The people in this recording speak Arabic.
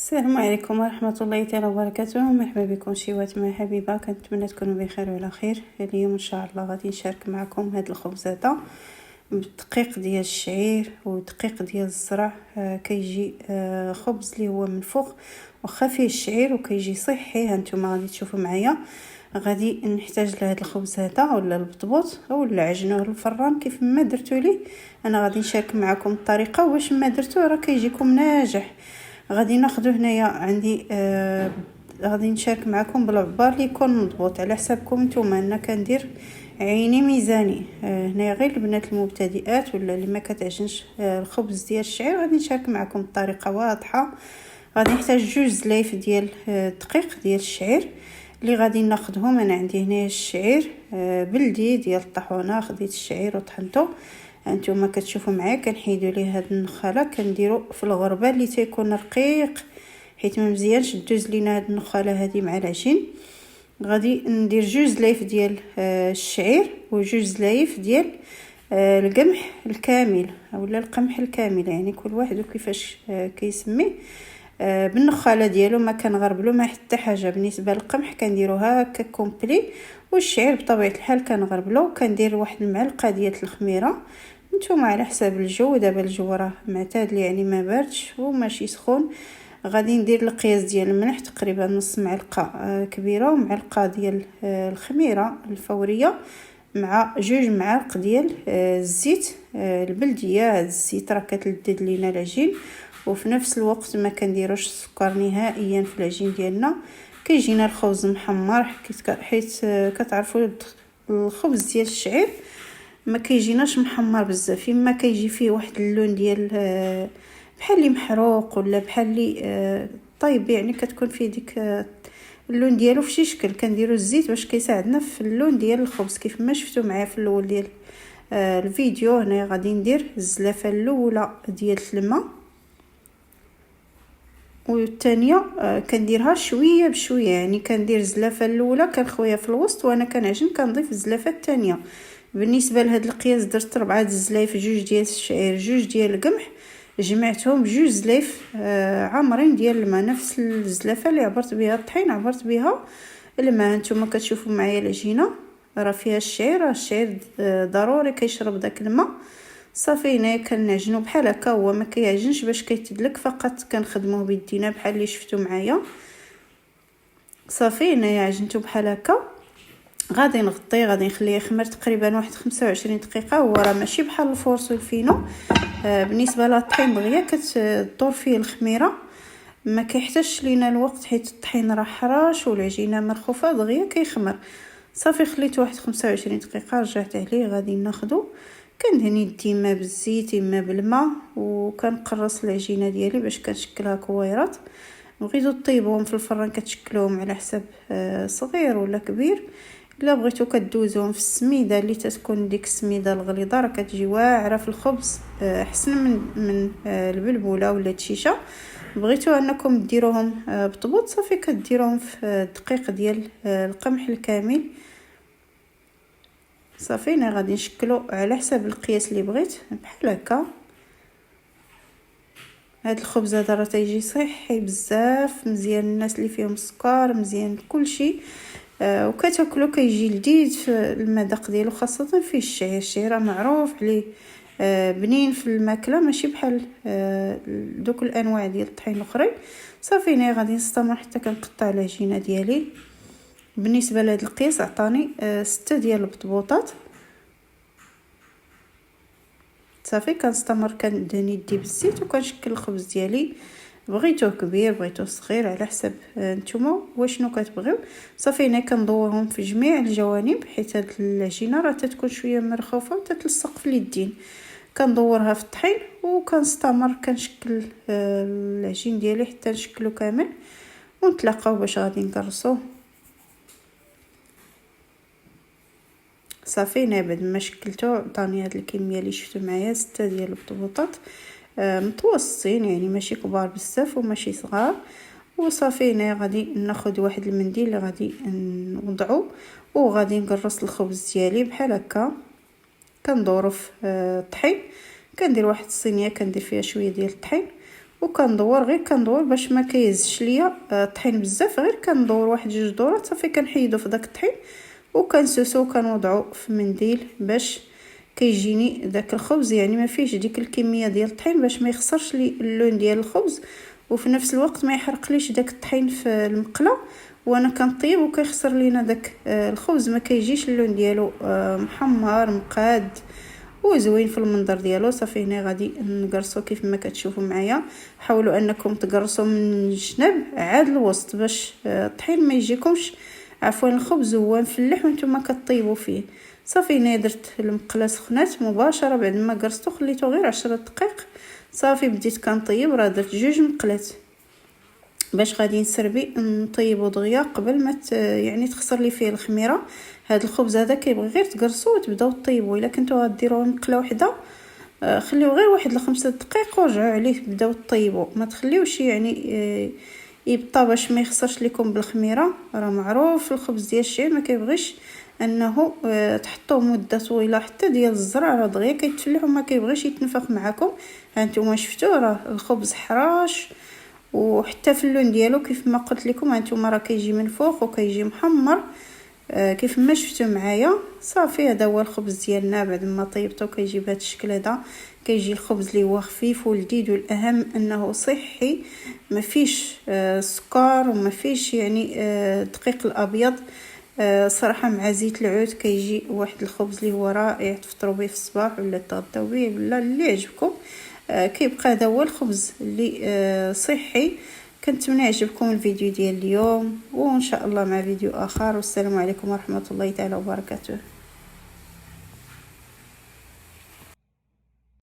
السلام عليكم ورحمة الله تعالى وبركاته. مرحبا بكم شيوات مع حبيبة، كنتمنى تكونوا بخير وعلى خير. اليوم ان شاء الله غادي نشارك معكم هاد الخبزة بالدقيق ديال الشعير ودقيق ديال الزرع. كيجي خبز اللي هو منفوخ واخا فيه الشعير وكيجي صحي. هانتوما غادي تشوفوا معايا. غادي نحتاج لهاد الخبز هذا ولا البطبوط او العجنه الفران كيف ما درتوا لي. انا غادي نشارك معكم الطريقه، واش ما درتوا راه كيجيكم ناجح. غادي ناخذ هنايا عندي غادي نشارك معكم بالعبار اللي يكون مضبوط على حسابكم نتوما. انا كندير عيني ميزاني. هنايا غير البنات المبتدئات ولا اللي ما كتعجنش الخبز ديال الشعير غادي نشارك معكم الطريقه واضحه. غادي نحتاج 2 زلايف ديال الدقيق ديال الشعير اللي غادي ناخذهم. انا عندي هنا الشعير بلدي ديال الطحونه، خديت الشعير وطحنته. انتما كتشوفوا معايا كنحيدوا ليه هاد النخاله كنديروا في الغربه اللي تيكون رقيق حيت ما مزيانش دوز لينا هاد النخاله هادي مع العجين. غادي ندير 2 زلايف ديال الشعير و2 زلايف ديال القمح الكامل اولا القمح الكامل، يعني كل واحد وكيفاش كيسميه. بالنخاله ديالو ما كنغربلو ما حتى حاجه. بالنسبه للقمح كنديرو هكا كومبلي، والشعير بطبيعه الحال كنغربلو. كندير واحد المعلقه ديال الخميره، نتوما على حساب الجو. دابا الجو راه معتدل يعني ما باردش وماشي سخون. غادي ندير القياس ديال الملح تقريبا نص معلقه كبيره، ومعلقه ديال الخميره الفوريه مع 2 معالق ديال الزيت البلديه. هاد الزيت راه كتلذذ لينا العجين، وفي نفس الوقت ما كنديروش السكر نهائيا في العجين ديالنا. كيجينا الخبز محمر حيت كتعرفوا الخبز ديال الشعير ما كيجيناش محمر بزاف، اما كيجي فيه واحد اللون ديال بحال اللي محروق ولا بحال اللي طيب، يعني كتكون فيه ديك اللون ديالو في شي شكل. كنديروا الزيت باش كيساعدنا في اللون ديال الخبز كيف ما شفتوا معايا في الاول ديال الفيديو. هنا غادي ندير الزلافه الاولى ديال الماء والثانيه كنديرها شويه بشويه، يعني كندير الزلافه الاولى كنخويها في الوسط وانا كنعجن كنضيف الزلافه الثانيه. بالنسبه لهذا القياس درت 4 زلايف، 2 ديال الشعير 2 ديال القمح، جمعتهم ب2 زلايف عامرين ديال الماء. نفس الزلافه اللي عبرت بها الطحين عبرت بها الماء. نتوما كتشوفوا معايا العجينه راه فيها الشعير. الشعير ضروري كيشرب داك الماء. صافي هنا كنعجنو بحال هكا، هو ما كيعجنش باش كيتدلك، فقط كنخدموه بيدينا بحال اللي شفتوا معايا. صافي هنا عجنته بحال هكا. غادي نغطيه، غادي نخليه يخمر تقريبا واحد 25 دقيقه. هو راه ماشي بحال الفورس والفينو. بالنسبه للطحين دغيا كتدور فيه الخميره، ما كيحتاجش لينا الوقت حيت الطحين راه حراش والعجينه مرخوفه دغيا كيخمر. صافي خليته واحد 25 دقيقه، رجعت عليه. غادي ناخذو كندهن يدي اما بالزيت اما بالماء، وكنقرص العجينه ديالي باش كنشكلها كويرات. بغيتو طيبوهم في الفران كتشكلوهم على حساب صغير ولا كبير. الا بغيتو كدوزوهم في السميده اللي تتكون ديك السميده الغليظه، راه كتجي واعره في الخبز احسن من البلبوله ولا الشيشه. بغيتو انكم ديروهم بطبوط، صافي كديروهم في الدقيق ديال القمح الكامل. صافي انا غادي نشكلو على حساب القياس اللي بغيت بحال هكا. هاد الخبز هذا راه تيجي صحي بزاف، مزيان الناس اللي فيهم السكر، مزيان كلشي. وكتاكلو كيجي لذيذ في المذاق ديالو، خاصه فيه الشعير. الشعير معروف عليه بنين في الماكله، ماشي بحال دوك الانواع ديال الطحين الاخرين. صافي هنا غادي نستمر حتى كنقطع العجينه ديالي. بالنسبه لهاد القياس عطاني 6 ديال البطبوطات. صافي كنستمر كندهن يدي بالزيت وكنشكل الخبز ديالي. بغيتوه كبير بغيتوه صغير على حسب نتوما واشنو كتبغيو. صافي هنا كندورهم في جميع الجوانب حيت هاد العجينه راه تتكون شويه مرخوفه وتتلصق في اليدين. كندورها في الطحين وكنستمر كنشكل العجين ديالي حتى نشكلو كامل ونتلاقاو باش غادي نقرصوه. صافي هنا بعد ما شكلته عطاني هاد الكميه اللي شفتوا معايا 6 ديال البطبوطات متوسطين، يعني ماشي كبار بزاف وماشي صغار. وصافي هنا غادي ناخذ واحد المنديل اللي غادي نوضعو وغادي نقرص الخبز ديالي بحال هكا. كندورو في الطحين، كندير واحد الصينيه كندير فيها شويه ديال الطحين وكندور غير كندور باش ما كيهزش ليا الطحين بزاف، غير كندور واحد جوج دورات صافي كنحيدو في داك الطحين وكنسوسو وكنوضعو في منديل باش كيجيني داك الخبز يعني ما فيهش ديك الكميه ديال الطحين باش ما يخسرش لي اللون ديال الخبز، وفي نفس الوقت ما يحرقليش داك الطحين في المقله وانا كنطيب وكيخسر لينا داك الخبز، ما كيجيش اللون ديالو محمر مقاد وزوين في المنظر ديالو. صافي هنا غادي نقرصو كيف ما كتشوفوا معايا. حاولوا انكم تقرصوا من الجناب عاد الوسط باش الطحين ما يجيكمش عفوا الخبز هو مفلح وانتم كطيبوا فيه. صافي هنا درت المقله سخنات مباشره بعد ما قرصتو خليته غير 10 دقائق. صافي بديت كنطيب، راه درت جوج مقلات باش غادي نسربي نطيبو دغيا قبل ما يعني تخسر لي فيه الخميره. هاد الخبز هذا كيبغي غير تقرصوه وتبداو طيبوه، الا كنتو غديروه مقله وحده خليوه غير واحد 5 دقائق ورجعوا عليه تبداو طيبوه، ما تخليوش يعني يبطى باش ما يخسرش لكم بالخميره. راه معروف الخبز ديال الشعير ما كيبغيش انه تحطوه مده طويله، حتى ديال الزرع راه دغيا كيتفلح وما كيبغيش يتنفخ معكم. هانتوما شفتوا راه الخبز حراش وحتى في اللون ديالو كيف ما قلت لكم هانتوما راه كيجي منفوخ وكيجي محمر كيف ما شفتوا معايا. صافي هذا هو الخبز ديالنا بعد ما طيبته كيجي بهذا الشكل هذا. كيجي الخبز اللي هو خفيف ولذيذ، والاهم انه صحي ما فيش سكر وما فيش يعني دقيق الابيض. صراحه مع زيت العود كيجي واحد الخبز اللي هو رائع تفطروا به في الصباح ولا تغداو به ولا اللي عجبكم. كيبقى هذا هو الخبز اللي صحي. كنتمنى يعجبكم الفيديو ديال اليوم، وان شاء الله مع فيديو اخر، والسلام عليكم ورحمه الله تعالى وبركاته.